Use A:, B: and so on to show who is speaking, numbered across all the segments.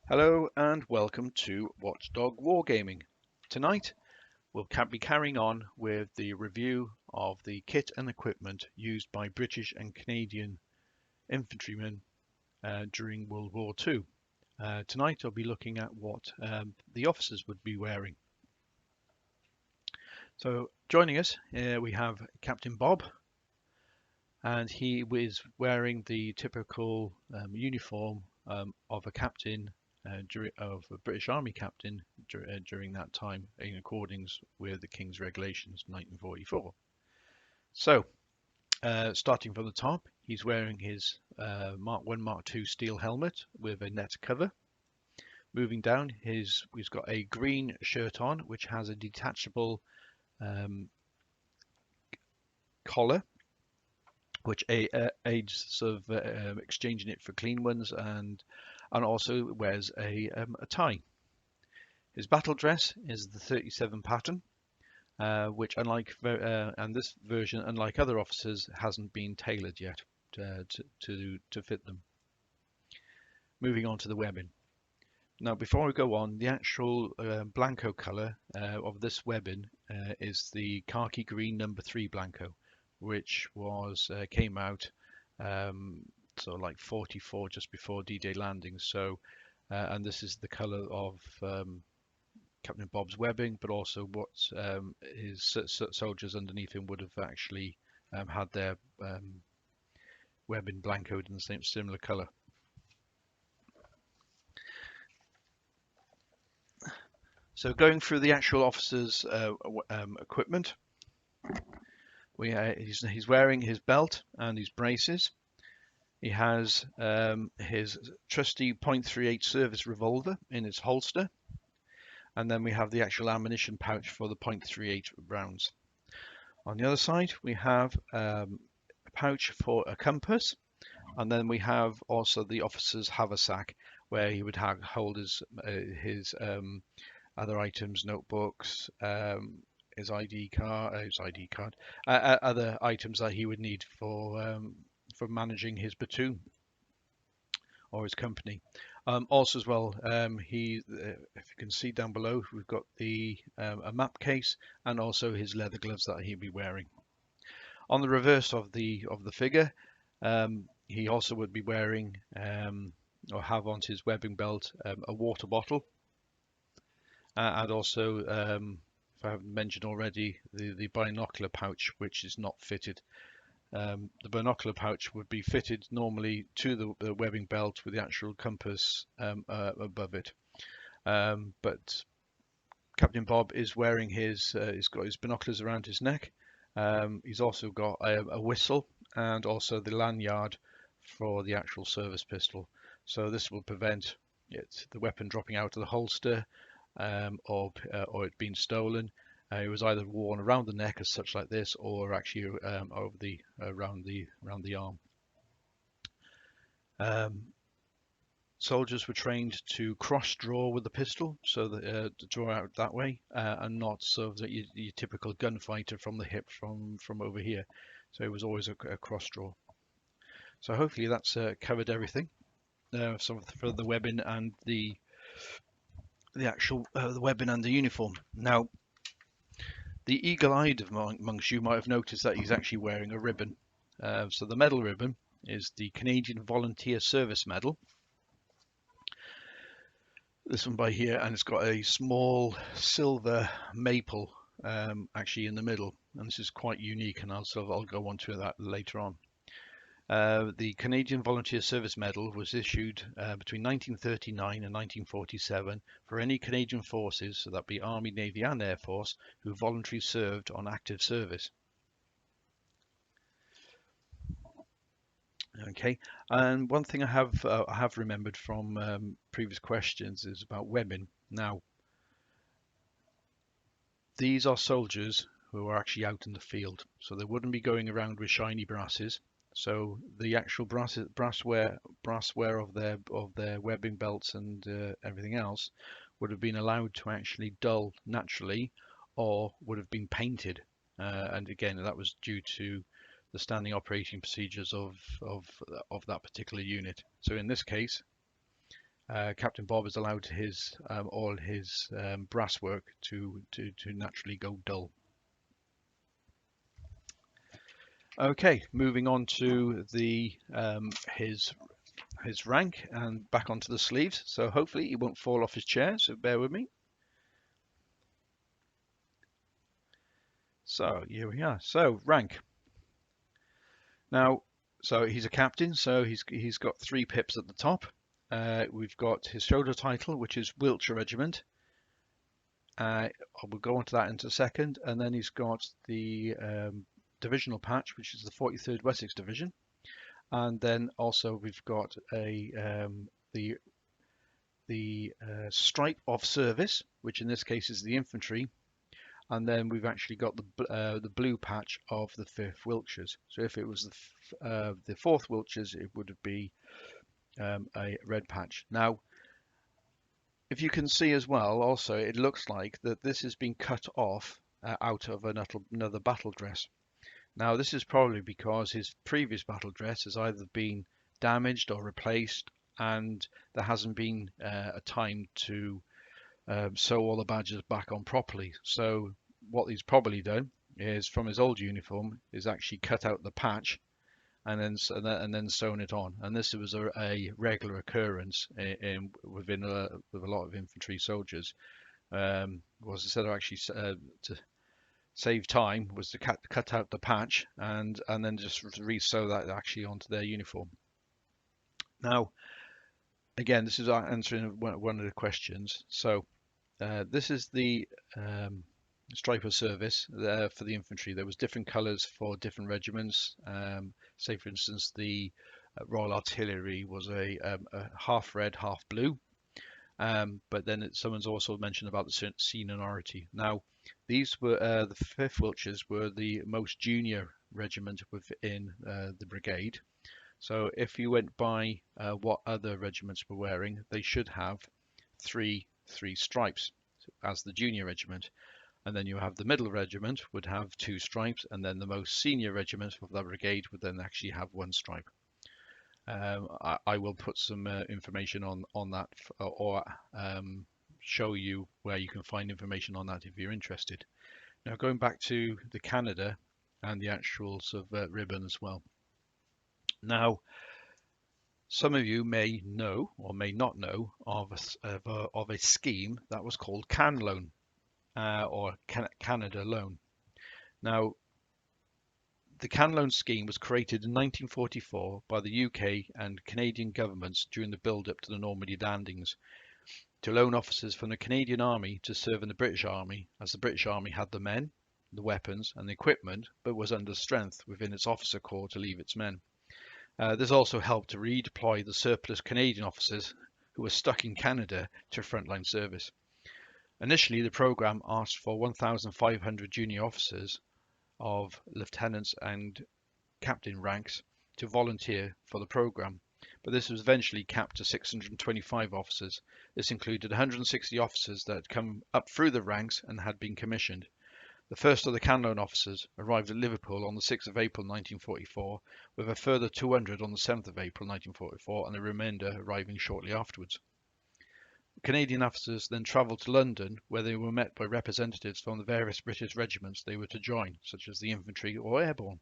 A: Hello and welcome to Watchdog Wargaming. Tonight we'll be carrying on with the review of the kit and equipment used by British and Canadian infantrymen during World War II. Tonight I'll be looking at what the officers would be wearing. So joining us we have Captain Bob, and he is wearing the typical uniform of a captain of a British Army captain during that time, in accordance with the King's Regulations 1944. So, starting from the top, he's wearing his Mark 1, Mark 2 steel helmet with a net cover. Moving down, he's got a green shirt on, which has a detachable collar, which aids sort of exchanging it for clean ones, and also wears a tie. His battle dress is the 37 pattern, which and this version, unlike other officers, hasn't been tailored yet to fit them. Moving on to the webbing. Now, before we go on, the actual Blanco color of this webbing is the khaki green number 3 Blanco, which came out so like 44, just before D-Day landing. So, and this is the color of Captain Bob's webbing, but also what his soldiers underneath him would have actually had their webbing blancoed in the same similar color. So going through the actual officer's equipment, he's wearing his belt and his braces. He has his trusty .38 service revolver in his holster, and then we have the actual ammunition pouch for the .38 rounds. On the other side, we have a pouch for a compass, and then we have also the officer's haversack, where he would hold his other items, notebooks, his ID card, other items that he would need for managing his platoon or his company. Also as well, if you can see down below, we've got a map case and also his leather gloves that he'll be wearing. On the reverse of the figure, he also would be wearing or have on his webbing belt a water bottle, and also, if I haven't mentioned already, the binocular pouch, which is not fitted. The binocular pouch would be fitted normally to the webbing belt with the actual compass above it. But Captain Bob is wearing he's got his binoculars around his neck. He's also got a whistle and also the lanyard for the actual service pistol. So this will prevent the weapon dropping out of the holster or it being stolen. It was either worn around the neck as such, like this, or actually around the arm. Soldiers were trained to cross draw with the pistol, so that to draw out that way, and not so that your typical gunfighter from the hip from over here. So it was always a cross draw. So hopefully that's covered everything. So for the webbing and the actual the webbing and the uniform. Now, the eagle-eyed amongst you might have noticed that he's actually wearing a ribbon. So the medal ribbon is the Canadian Volunteer Service Medal. This one by here, and it's got a small silver maple actually in the middle, and this is quite unique, and I'll go on to that later on. The Canadian Volunteer Service Medal was issued between 1939 and 1947 for any Canadian forces, so that be Army, Navy and Air Force, who voluntarily served on active service. Okay, and one thing I have remembered from previous questions is about webbing. Now, these are soldiers who are actually out in the field, so they wouldn't be going around with shiny brasses. So the actual brassware of their webbing belts and everything else would have been allowed to actually dull naturally, or would have been painted. And again, that was due to the standing operating procedures of that particular unit. So in this case, Captain Bob has allowed his all his brass work to naturally go dull. Okay, moving on to the his rank and back onto the sleeves. So hopefully he won't fall off his chair. So bear with me. So here we are. So rank. Now, so he's a captain. So he's got 3 pips at the top. We've got his shoulder title, which is Wiltshire Regiment. We'll go on to that in a second. And then he's got the divisional patch, which is the 43rd Wessex Division. And then also we've got the stripe of service, which in this case is the infantry. And then we've actually got the blue patch of the 5th Wiltshires. So if it was the 4th Wiltshires, it would be a red patch. Now, if you can see as well, also it looks like that this has been cut off out of another battle dress. Now, this is probably because his previous battle dress has either been damaged or replaced, and there hasn't been a time to sew all the badges back on properly. So what he's probably done is, from his old uniform, is actually cut out the patch and then sewn it on. And this was a regular occurrence with a lot of infantry soldiers. Was instead of actually to save time, was to cut out the patch and then just re-sew that actually onto their uniform. Now, again, this is answering one of the questions. So this is the stripe of service for the infantry. There was different colours for different regiments. Say, for instance, the Royal Artillery was a half red, half blue. But then someone's also mentioned about the seniority. Now, these were the 5th Wiltshires were the most junior regiment within the brigade. So if you went by what other regiments were wearing, they should have three stripes as the junior regiment. And then you have the middle regiment would have 2 stripes, and then the most senior regiment of that brigade would then actually have 1 stripe. I will put some information on that, or show you where you can find information on that if you're interested. Now, going back to the Canada and the actual sort of ribbon as well. Now, some of you may know or may not know of a scheme that was called CANLOAN, or Canada Loan. Now, the CANLOAN scheme was created in 1944 by the UK and Canadian governments during the build-up to the Normandy landings, to loan officers from the Canadian Army to serve in the British Army, as the British Army had the men, the weapons and the equipment, but was under strength within its officer corps to leave its men. This also helped to redeploy the surplus Canadian officers who were stuck in Canada to frontline service. Initially, the program asked for 1,500 junior officers of lieutenants and captain ranks to volunteer for the program, but this was eventually capped to 625 officers. This included 160 officers that had come up through the ranks and had been commissioned. The first of the CANLOAN officers arrived at Liverpool on the 6th of April 1944, with a further 200 on the 7th of April 1944, and the remainder arriving shortly afterwards. Canadian officers then travelled to London, where they were met by representatives from the various British regiments they were to join, such as the infantry or airborne.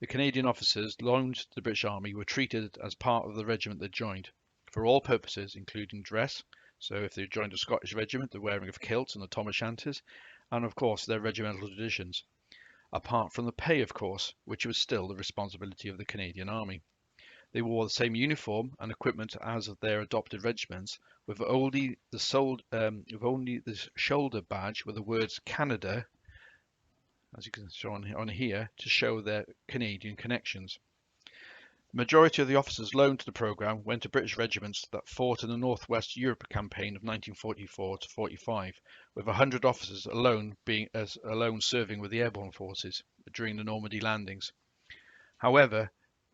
A: The Canadian officers loaned to the British Army were treated as part of the regiment they joined, for all purposes, including dress. So if they joined a Scottish regiment, the wearing of kilts and the tam-o'-shanter, and of course their regimental traditions, apart from the pay, of course, which was still the responsibility of the Canadian Army. They wore the same uniform and equipment as of their adopted regiments, with only the shoulder badge with the words Canada, as you can show on here, to show their Canadian connections. The majority of the officers loaned to the program went to British regiments that fought in the Northwest Europe campaign of 1944 to 45, with 100 officers alone serving with the airborne forces during the Normandy landings. However,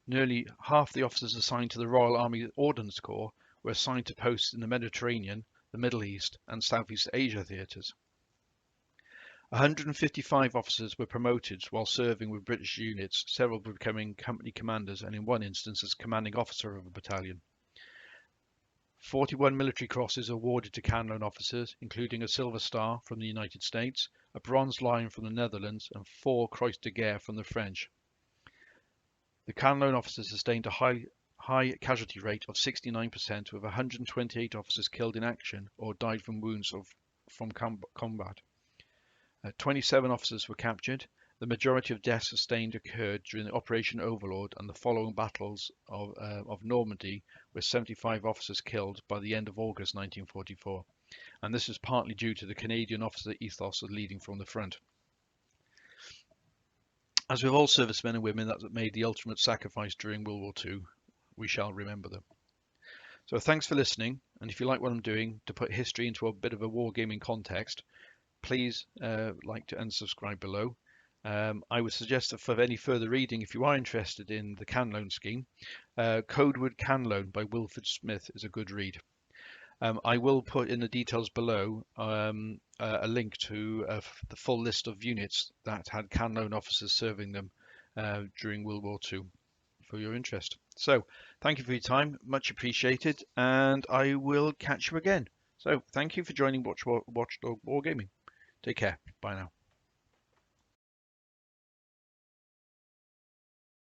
A: nearly half the officers assigned to the Royal Army Ordnance Corps were assigned to posts in the Mediterranean, the Middle East and Southeast Asia theatres. 155 officers were promoted while serving with British units, several becoming company commanders and in one instance as commanding officer of a battalion. 41 military crosses awarded to CANLOAN officers, including a Silver Star from the United States, a Bronze Lion from the Netherlands, and 4 Croix de Guerre from the French. The CANLOAN officers sustained a high casualty rate of 69%, with 128 officers killed in action or died from wounds from combat. 27 officers were captured. The majority of deaths sustained occurred during the Operation Overlord and the following battles of Normandy, with 75 officers killed by the end of August 1944. And this is partly due to the Canadian officer ethos of leading from the front. As with all servicemen and women that made the ultimate sacrifice during World War II, we shall remember them. So thanks for listening, and if you like what I'm doing to put history into a bit of a wargaming context, please like and subscribe below. I would suggest that for any further reading, if you are interested in the CANLOAN scheme, Codeword CANLOAN by Wilfred Smith is a good read. I will put in the details below a link to the full list of units that had CANLOAN officers serving them during World War II for your interest. So thank you for your time, much appreciated, and I will catch you again. So thank you for joining Watchdog Wargaming. Take care. Bye now.